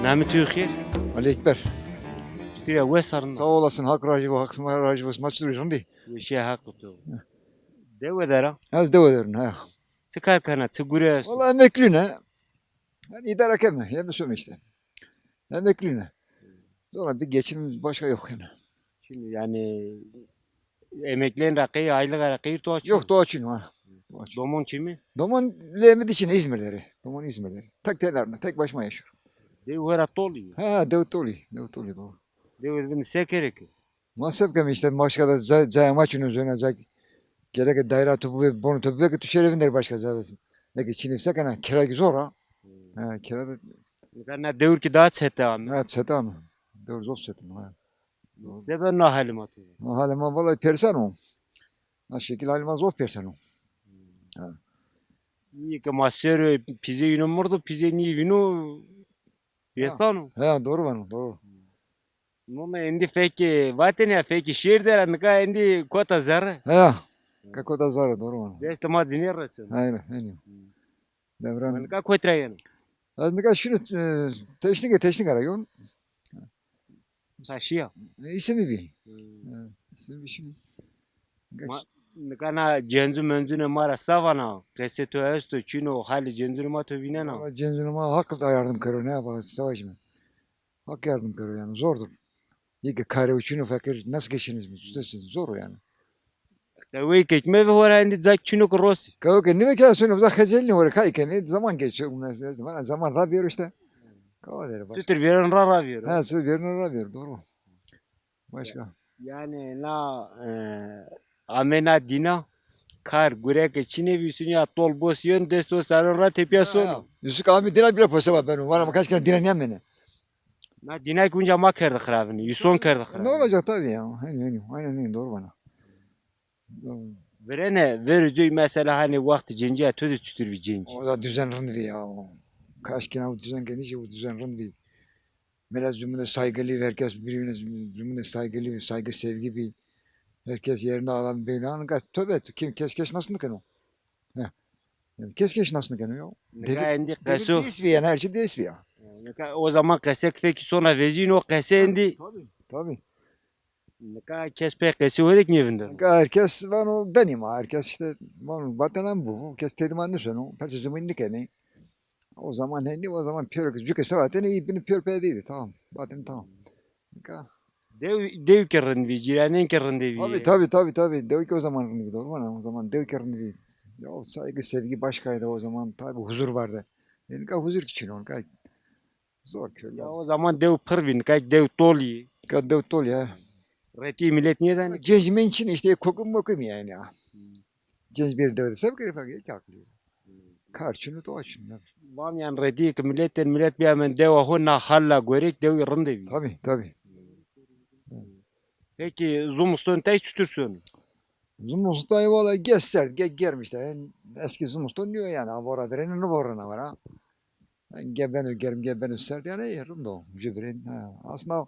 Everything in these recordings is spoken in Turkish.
Nami Türkiye. Ali Ekber. Türkiye ve sarın. Sağ olasın. Hak racı ve haksız racı ve maç duruyor değil. Bu şey hakkı tu. Dev edera. Az devam ederim ha. Çıkar kana, çıgure. Vallahi emekli ne? Yani idare keme. Hem söyleme işte. Emekli ne? Sonra bir geçimimiz başka yok yani. Şimdi yani emeklilerin rakıyı, aylık rakıyı tu açıyor. Yok doğaçın var. Domon kimi? Doman lehmet için İzmirleri. Doman İzmirleri. Tek telerine, tek başıma yaşıyorum. Dev her atoli. Ha Davutlu. Davutlu doğru. Dev edin sekerek. Masraf keme işte başka da maçın üzerine gerek daire topu ve bunu topu ve tüşerevin başka zaten. Ne ki Çin'e sakana kira zor ha. Ha kira da Kana devir ki daha çete am. ha seta mı? Doğru zor seta mı? Seben na halim atıyor. Halima vallahi persan o. Na şekil halima zor persan o. İyi ki masero pize yunumurdu, pize ni vinu. Yesano. Ha doğru var doğru. Nome endi feki vatene feki şehir der nika endi kota zar. Ha. Kako da zar doğru var. Deste ma dinir resin. Aynen. Devran. Nika kotrayen. Aslında şunu teşnik arıyor. Saşia. İsmi bir. İsmi bir şunu. Kana cenzu menzune mara savana. Keseto esto çino hali cenzu ma to vinena. Ama cenzunuma hak da yardım kırıyor ne yapar savaş mı? Hak yardım kırıyor yani zordur. İyi ki kare uçunu fakir nasıl geçiniz mi? Zor yani. Tabii ki me ve hora endi zak çino krosi. Kavga ne ki sonra bize hazelini var kayken zaman geçiyor bunlar zaman rabıyor işte. Kavga der başka. Sütür veren rara veriyor. Ha söz verin rabıyor doğru. Başka. Yani na amena dina kar gurek çine visuni atol bosyon desto sarara tepiason. Yusuf abi dina bile posa var benim. Var ama kaç kere dinleyen beni. Na dina kunca ma kerdi kravini. Yuson kerdi Ne kravini. olacak tabii ya. Aynen doğru bana. Doğru. Verene verici mesela hani vakti cenci atıyordu tutur bir cenci. O da düzen rındı ya. Kaç kere o düzen gelince o düzen rındı. Melez birbirine saygılı, herkes birbirine saygılı, saygı sevgi bir. Herkes yerine alan bir an tövbe et. Kim keşkeş nasıl kan o? Keşkeş nasıl kan o? Nika endi Devir kaso. değiş bir yani her şey değiş bir ya. Nika o zaman kasek feki sonra vezin o kase endi. Tabii. Nika kespe kase odik niyevinder. Herkes ben o benim ha. Herkes işte ben vatanım bu. Kes dedim anne sen o. Kaç zamanlık yani. O zaman ne o zaman piyör cüke savaten iyi beni piyör pediydi tamam. Vatanım tamam. Dev kerrin vi ciranen kerrin devi. Tabii. Dev ki o zaman gibi doğru mu? O zaman dev karnıydı. Ya o saygı sevgi başkaydı o zaman. Tabii huzur vardı. Yani huzur için on kay. Zor köy. Ya o zaman dev pırvin kay dev toli. Kad dev tol ya. Reti millet niye dani? Cezmen için işte kokum yani ya. Cez bir devde sev kere fakir kalkıyor. Karşını da açın. Vam yan reti ki millet bir hemen dev honna halla görek dev rındevi. Tabii. Peki zumuston tay tutursun. Zumus'ta valla germiş de. Yani eski Zumus'ta diyor yani. Avora derenin voruna var ha. Geben üstler yani yarım da o. Cibrin. Aslında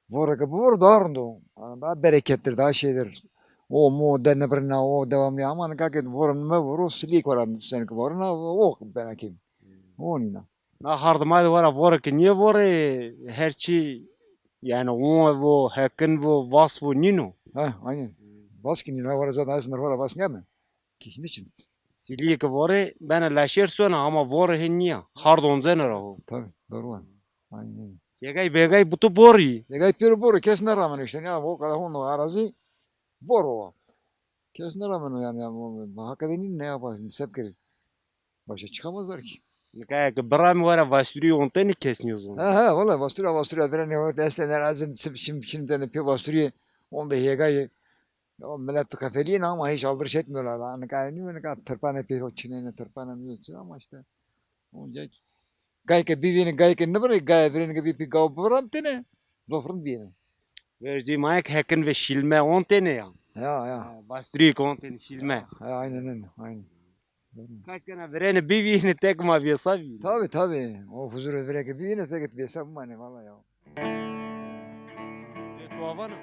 vor darında o. Daha berekettir, daha şeydir. O mu denne birine o devamlı ama kaket vorun me voru silik var seninki voruna o ben kim. O nina. Na hardıma var vor ki niye vor herçi yani o hakkın bu vasfı nino. Aynen. Baskin nina var zaten esmer var baskin hemen. Kişinin için. Silik vor ben laşer sonra ama vor henniye. Hardon zener o. Tabii doğru var. Aynen. Begay butu bori. Legay piro boru kesine rağmen işte ya o kadar onu arazi boru. Kesine rağmen yani hakikaten ne yaparsın sepkeri. Başa çıkamazlar ki. Kaya ki bram var vasfiri onteni kesniyorsun. Valla bastura veren o destekler azın şimdi ne pi basturiye onda yegayı o millet kafeliğin ama hiç aldırış etmiyorlar. Hani kaya ne kadar tırpane pi o çinene tırpane mi ama işte onca gayke ne böyle gay veren bir pi gav bram tene zofrun bir ne. Verdi mayak hakkın ve şilme onteni ya. Ya. Vasfiri onteni şilme. Aynen. Kaç kana verene bir tek ma bir savi. Tabii. O huzur vereke bir ne tek bir hesap mı ne valla ya. Tuavana.